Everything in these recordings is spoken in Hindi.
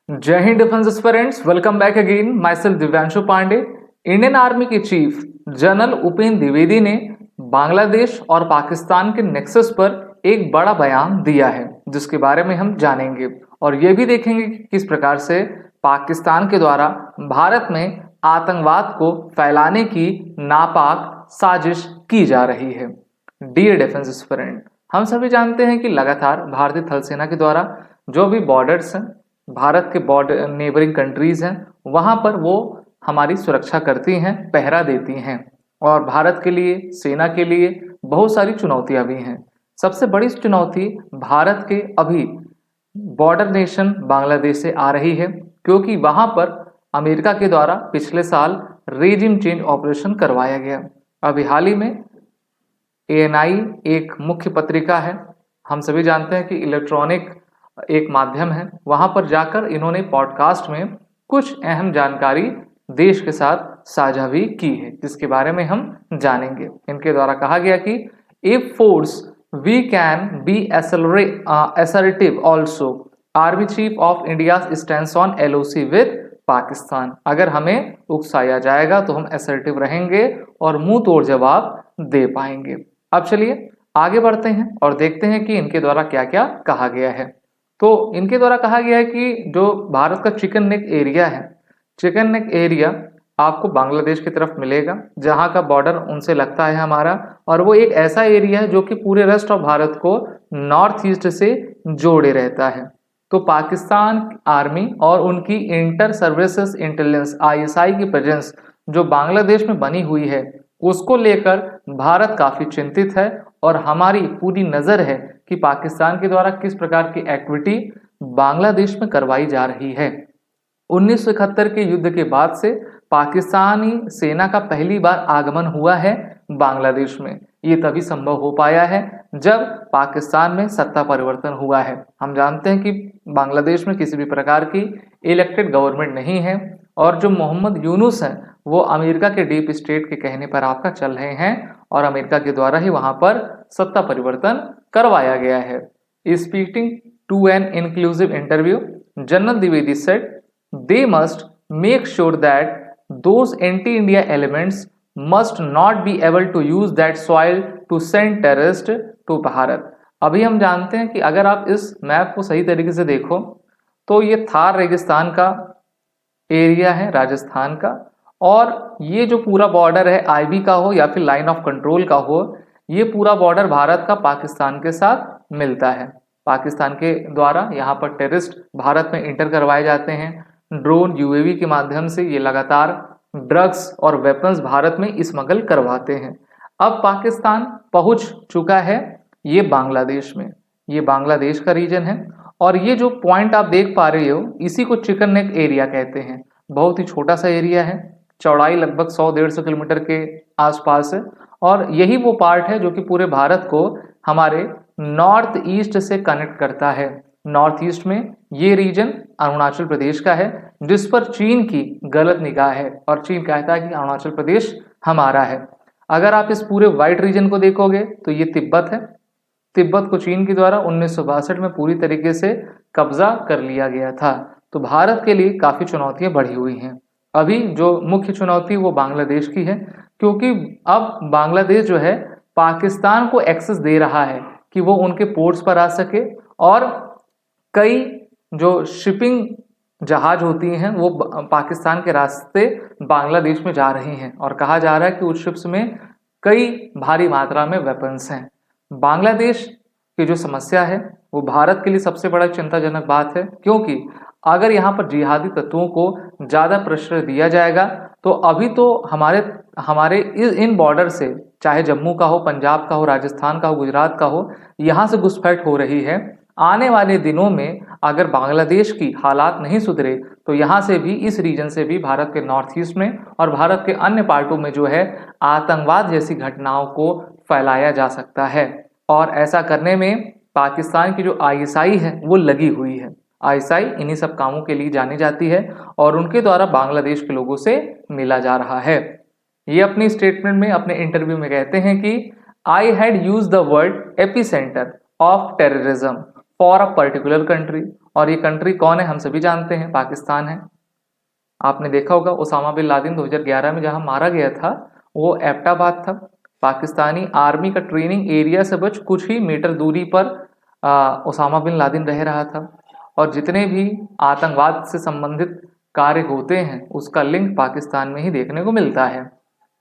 जय Hind defence aspirants, welcome back again. Myself Divyanshu Pandey. Indian army के चीफ जनरल उपेंद्र द्विवेदी ने बांग्लादेश और पाकिस्तान के नेक्सस पर एक बड़ा बयान दिया है, जिसके बारे में हम जानेंगे और ये भी देखेंगे कि किस प्रकार से पाकिस्तान के द्वारा भारत में आतंकवाद को फैलाने की नापाक साजिश की जा रही है। डियर डिफेंस एस्पिरेंट, हम सभी जानते हैं कि लगातार भारतीय थल सेना के द्वारा जो भी बॉर्डर्स हैं, भारत के बॉर्डर नेबरिंग कंट्रीज हैं, वहां पर वो हमारी सुरक्षा करती हैं, पहरा देती हैं और भारत के लिए, सेना के लिए बहुत सारी चुनौतियां भी हैं। सबसे बड़ी चुनौती भारत के अभी बॉर्डर नेशन बांग्लादेश से आ रही है, क्योंकि वहां पर अमेरिका के द्वारा पिछले साल रेजिम चेंज ऑपरेशन करवाया गया। अभी हाल ही में एएनआई एक मुख्य पत्रिका है, हम सभी जानते हैं कि इलेक्ट्रॉनिक एक माध्यम है, वहां पर जाकर इन्होंने पॉडकास्ट में कुछ अहम जानकारी देश के साथ साझा भी की है, जिसके बारे में हम जानेंगे। इनके द्वारा कहा गया कि if force we can be assertive also, army chief of India stands on LOC with Pakistan. अगर हमें उकसाया जाएगा तो हम असर्टिव रहेंगे और मुंह तोड़ जवाब दे पाएंगे। अब चलिए आगे बढ़ते हैं और देखते हैं कि इनके द्वारा क्या क्या कहा गया है। तो इनके द्वारा कहा गया है कि जो भारत का चिकन नेक एरिया है, चिकन नेक एरिया आपको बांग्लादेश की तरफ मिलेगा, जहां का बॉर्डर उनसे लगता है हमारा, और वो एक ऐसा एरिया है जो कि पूरे रेस्ट ऑफ भारत को नॉर्थ ईस्ट से जोड़े रहता है। तो पाकिस्तान आर्मी और उनकी इंटर सर्विसेज इंटेलिजेंस आईएसआई की प्रेजेंस जो बांग्लादेश में बनी हुई है, उसको लेकर भारत काफी चिंतित है और हमारी पूरी नजर है कि पाकिस्तान के द्वारा किस प्रकार की एक्टिविटी बांग्लादेश में करवाई जा रही है। 1971 के युद्ध के बाद से पाकिस्तानी सेना का पहली बार आगमन हुआ है बांग्लादेश में। ये तभी संभव हो पाया है जब पाकिस्तान में सत्ता परिवर्तन हुआ है। हम जानते हैं कि बांग्लादेश में किसी भी प्रकार की इलेक्टेड गवर्नमेंट नहीं है और जो मोहम्मद यूनुस हैं वो अमेरिका के डीप स्टेट के कहने पर आपका चल रहे हैं और अमेरिका के द्वारा ही वहां पर सत्ता परिवर्तन करवाया गया है। Speaking to an inclusive interview, general Dwivedi said they must make sure that those anti-India elements must not be able to use that soil to send terrorists to Bharat. अभी हम जानते हैं कि अगर आप इस मैप को सही तरीके से देखो तो ये थार रेगिस्तान का एरिया है, राजस्थान का, और ये जो पूरा बॉर्डर है आईबी का हो या फिर लाइन ऑफ कंट्रोल का हो, ये पूरा बॉर्डर भारत का पाकिस्तान के साथ मिलता है। पाकिस्तान के द्वारा यहाँ पर टेररिस्ट भारत में इंटर करवाए जाते हैं। ड्रोन यूएवी के माध्यम से ये लगातार ड्रग्स और वेपन्स भारत में स्मगल करवाते हैं। अब पाकिस्तान पहुंच चुका है ये बांग्लादेश में, ये बांग्लादेश का रीजन है और ये जो पॉइंट आप देख पा रहे हो इसी को चिकन नेक एरिया कहते हैं। बहुत ही छोटा सा एरिया है, चौड़ाई लगभग 100-150 किलोमीटर के आसपास है और यही वो पार्ट है जो कि पूरे भारत को हमारे नॉर्थ ईस्ट से कनेक्ट करता है। नॉर्थ ईस्ट में ये रीजन अरुणाचल प्रदेश का है, जिस पर चीन की गलत निगाह है और चीन कहता है कि अरुणाचल प्रदेश हमारा है। अगर आप इस पूरे वाइट रीजन को देखोगे तो ये तिब्बत है। तिब्बत को चीन के द्वारा 1962 में पूरी तरीके से कब्जा कर लिया गया था। तो भारत के लिए काफी चुनौतियां बढ़ी हुई हैं। अभी जो मुख्य चुनौती वो बांग्लादेश की है, क्योंकि अब बांग्लादेश जो है पाकिस्तान को एक्सेस दे रहा है कि वो उनके पोर्ट्स पर आ सके और कई जो शिपिंग जहाज होती हैं वो पाकिस्तान के रास्ते बांग्लादेश में जा रही हैं और कहा जा रहा है कि उस शिप्स में कई भारी मात्रा में वेपन्स हैं। बांग्लादेश की जो समस्या है वो भारत के लिए सबसे बड़ा चिंताजनक बात है, क्योंकि अगर यहाँ पर जिहादी तत्वों को ज़्यादा प्रश्रय दिया जाएगा तो अभी तो हमारे इन बॉर्डर से, चाहे जम्मू का हो, पंजाब का हो, राजस्थान का हो, गुजरात का हो, यहाँ से घुसपैठ हो रही है। आने वाले दिनों में अगर बांग्लादेश की हालात नहीं सुधरे तो यहाँ से भी, इस रीजन से भी भारत के नॉर्थ ईस्ट में और भारत के अन्य पार्टों में जो है आतंकवाद जैसी घटनाओं को फैलाया जा सकता है। और ऐसा करने में पाकिस्तान की जो आईएसआई है वो लगी हुई है। आईएसआई इन्हीं सब कामों के लिए जानी जाती है और उनके द्वारा बांग्लादेश के लोगों से मिला जा रहा है। ये अपनी स्टेटमेंट में, अपने इंटरव्यू में कहते हैं कि I had used the word epicentre of terrorism for a particular country. और ये कंट्री कौन है हम सभी जानते हैं, पाकिस्तान है। आपने देखा होगा ओसामा बिन लादेन 2011 में जहां मारा गया था वो एबटाबाद था। पाकिस्तानी आर्मी का ट्रेनिंग एरिया से बस कुछ ही मीटर दूरी पर ओसामा बिन लादेन रह रहा था। और जितने भी आतंकवाद से संबंधित कार्य होते हैं उसका लिंक पाकिस्तान में ही देखने को मिलता है।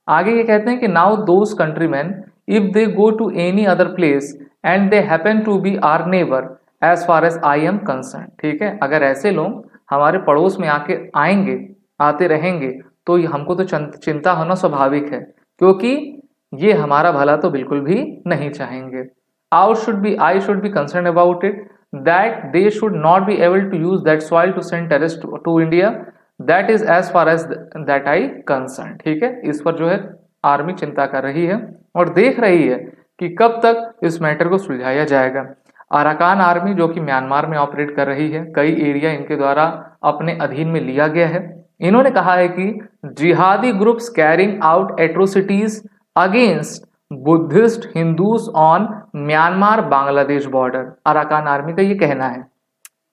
आगे ये कहते हैं कि now those countrymen if they go to any other place and they happen to be our neighbour as far as I am concern. ठीक है, अगर ऐसे लोग हमारे पड़ोस में आके आएंगे, आते रहेंगे, तो हमको तो चिंता होना स्वाभाविक है, क्योंकि ये हमारा भला तो बिल्कुल भी नहीं चाहेंगे। I should be concerned about it that they should not be able to use that soil to send terrorists to India. That is as far as that I concerned। ठीक है, इस पर जो है आर्मी चिंता कर रही है और देख रही है कि कब तक इस मैटर को सुलझाया जाएगा। अराकान आर्मी जो कि म्यांमार में ऑपरेट कर रही है, कई एरिया इनके द्वारा अपने अधीन में लिया गया है। इन्होंने कहा है कि जिहादी groups carrying out atrocities against Buddhist Hindus on Myanmar Bangladesh border. Arakan army का ये कहना है।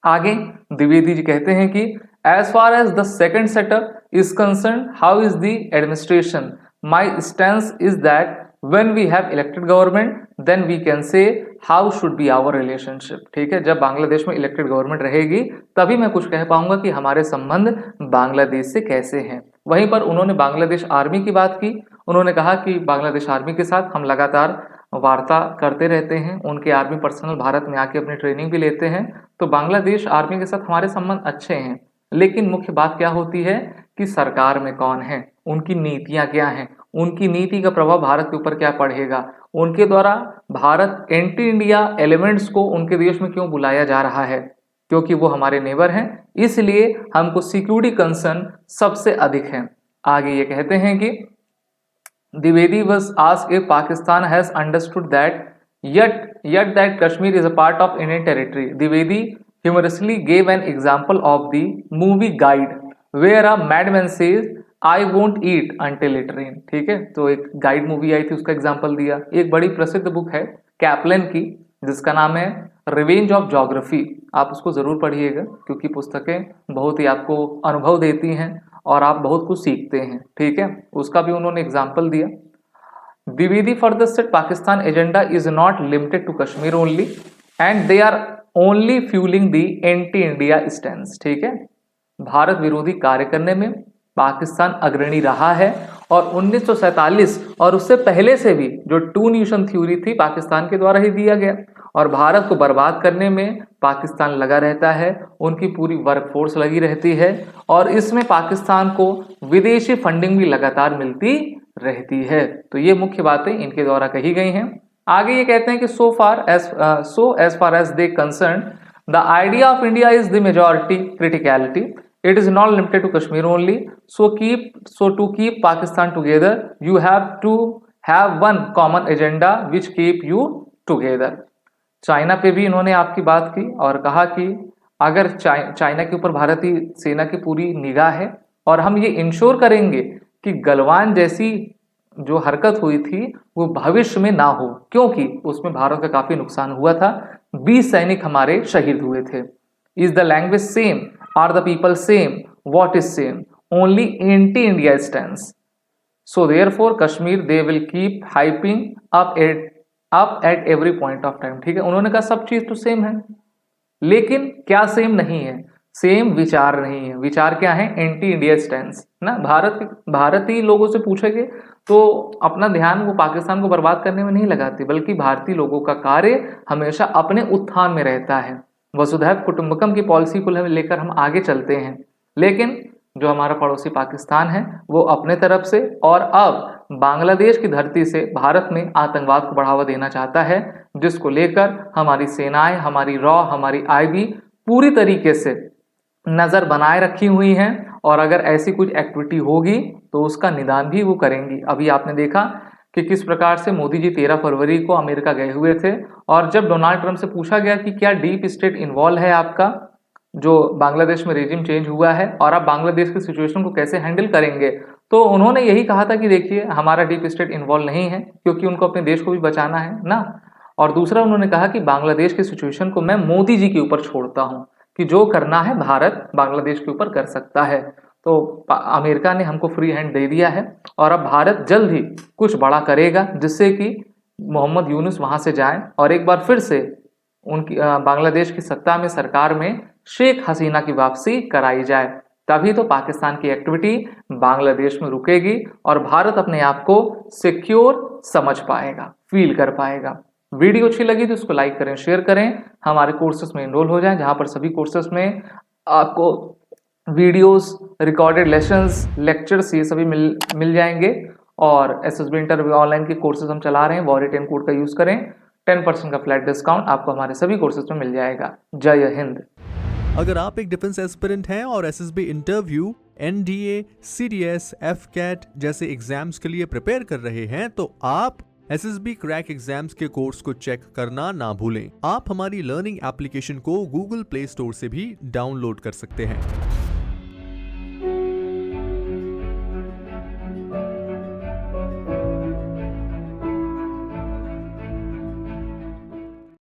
आगे द्विवेदी जी कहते हैं कि as far as the second setup is concern, how is the administration, my stance is that when we have elected government then we can say how should be our relationship। ठीक है, जब बांग्लादेश में इलेक्टेड गवर्नमेंट रहेगी तभी मैं कुछ कह पाऊंगा कि हमारे संबंध बांग्लादेश से कैसे हैं। वहीं पर उन्होंने बांग्लादेश आर्मी की बात की। उन्होंने कहा कि बांग्लादेश आर्मी के साथ हम लगातार वार्ता करते रहते हैं, उनके आर्मी पर्सनल भारत में आके अपनी ट्रेनिंग भी लेते हैं, तो बांग्लादेश आर्मी के साथ हमारे संबंध अच्छे हैं। लेकिन मुख्य बात क्या होती है कि सरकार में कौन है, उनकी नीतियां क्या हैं, उनकी नीति का प्रभाव भारत के ऊपर क्या पड़ेगा, उनके द्वारा भारत एंटी इंडिया एलिमेंट्स को उनके देश में क्यों बुलाया जा रहा है, क्योंकि वो हमारे नेबर हैं, इसलिए हमको सिक्योरिटी कंसर्न सबसे अधिक है। आगे ये कहते हैं कि Dwivedi was asked if Pakistan has understood that yet that Kashmir is a part of Indian territory। Dwivedi humorously gave an example of the movie Guide where a madman says I won't eat until it rain। ठीक है, तो एक गाइड मूवी आई थी उसका एग्जाम्पल दिया। एक बड़ी प्रसिद्ध बुक है कैप्लन की जिसका नाम है रिवेंज ऑफ ज्योग्राफी। आप उसको जरूर पढ़िएगा क्योंकि पुस्तकें बहुत ही आपको अनुभव देती हैं और आप बहुत कुछ सीखते हैं। ठीक है, उसका भी उन्होंने एग्जाम्पल दिया। Dwivedi further said Pakistan agenda is not limited to Kashmir only and they are only fuelling the anti India stance. ठीक है, भारत विरोधी कार्य करने में पाकिस्तान अग्रणी रहा है और 1947 और उससे पहले से भी जो टू नेशन थ्योरी थी पाकिस्तान के द्वारा ही दिया गया और भारत को बर्बाद करने में पाकिस्तान लगा रहता है, उनकी पूरी वर्कफोर्स लगी रहती है और इसमें पाकिस्तान को विदेशी फंडिंग भी लगातार मिलती रहती है। तो ये मुख्य बातें इनके द्वारा कही गई हैं। आगे ये कहते हैं कि so as far as they concerned the idea of India is the majority criticality, it is not limited to Kashmir only, so to keep Pakistan together you have to have one common agenda which keep you together। China पे भी इन्होंने आपकी बात की और कहा कि अगर चाइना के ऊपर भारतीय सेना की पूरी निगाह है और हम ये इंश्योर करेंगे कि गलवान जैसी जो हरकत हुई थी वो भविष्य में ना हो, क्योंकि उसमें भारत का काफी नुकसान हुआ था, 20 सैनिक हमारे शहीद हुए थे। Is the language same, are the people same, what is same, only anti India stands, so therefore Kashmir they will keep hyping up at every point of time. ठीक है, उन्होंने कहा सब चीज तो सेम है, लेकिन क्या सेम नहीं है, सेम विचार नहीं है। विचार क्या है, एंटी इंडिया स्टैंस ना। भारतीय लोगों से पूछेंगे तो अपना ध्यान वो पाकिस्तान को बर्बाद करने में नहीं लगाते, बल्कि भारतीय लोगों का कार्य हमेशा अपने उत्थान में रहता है। वसुधैव कुटुंबकम की पॉलिसी को लेकर हम आगे चलते हैं, लेकिन जो हमारा पड़ोसी पाकिस्तान है वो अपने तरफ से और अब बांग्लादेश की धरती से भारत में आतंकवाद को बढ़ावा देना चाहता है, जिसको लेकर हमारी सेनाएं, हमारी रॉ, हमारी आईबी पूरी तरीके से नजर बनाए रखी हुई हैं और अगर ऐसी कुछ एक्टिविटी होगी तो उसका निदान भी वो करेंगी। अभी आपने देखा कि किस प्रकार से मोदी जी 13 फरवरी को अमेरिका गए हुए थे और जब डोनाल्ड ट्रंप से पूछा गया कि क्या डीप स्टेट इन्वॉल्व है आपका, जो बांग्लादेश में रेजिम चेंज हुआ है और आप बांग्लादेश की सिचुएशन को कैसे हैंडल करेंगे, तो उन्होंने यही कहा था कि देखिए हमारा डीप स्टेट इन्वॉल्व नहीं है क्योंकि उनको अपने देश को भी बचाना है ना। और दूसरा उन्होंने कहा कि बांग्लादेश की सिचुएशन को मैं मोदी जी के ऊपर छोड़ता हूं कि जो करना है भारत बांग्लादेश के ऊपर कर सकता है। तो अमेरिका ने हमको फ्री हैंड दे दिया है और अब भारत जल्द ही कुछ बड़ा करेगा जिससे कि मोहम्मद यूनुस वहां से जाएं और एक बार फिर से उनकी बांग्लादेश की सत्ता में सरकार में शेख हसीना की वापसी कराई जाए। तभी तो पाकिस्तान की एक्टिविटी बांग्लादेश में रुकेगी और भारत अपने आप को सिक्योर समझ पाएगा, फील कर पाएगा। वीडियो अच्छी लगी तो उसको लाइक करें, शेयर करें, हमारे कोर्सेज में एनरोल हो जाएं जहां पर सभी कोर्सेज में आपको वीडियोस, रिकॉर्डेड लेसन्स, लेक्चर्स ये सभी मिल जाएंगे। और एसएसबी इंटरव्यू ऑनलाइन के कोर्सेज हम चला रहे हैं, वॉरियर 10 कोड का यूज करें, 10% का फ्लैट डिस्काउंट आपको हमारे सभी कोर्सेज में मिल जाएगा। जय हिंद। अगर आप एक डिफेंस एस्पिरेंट हैं और SSB interview, NDA, CDS, AFCAT जैसे एग्जाम्स के लिए प्रिपेयर कर रहे हैं तो आप एसएसबी क्रैक एग्जाम्स के कोर्स को चेक करना ना भूलें। आप हमारी लर्निंग एप्लीकेशन को गूगल प्ले स्टोर से भी डाउनलोड कर सकते हैं।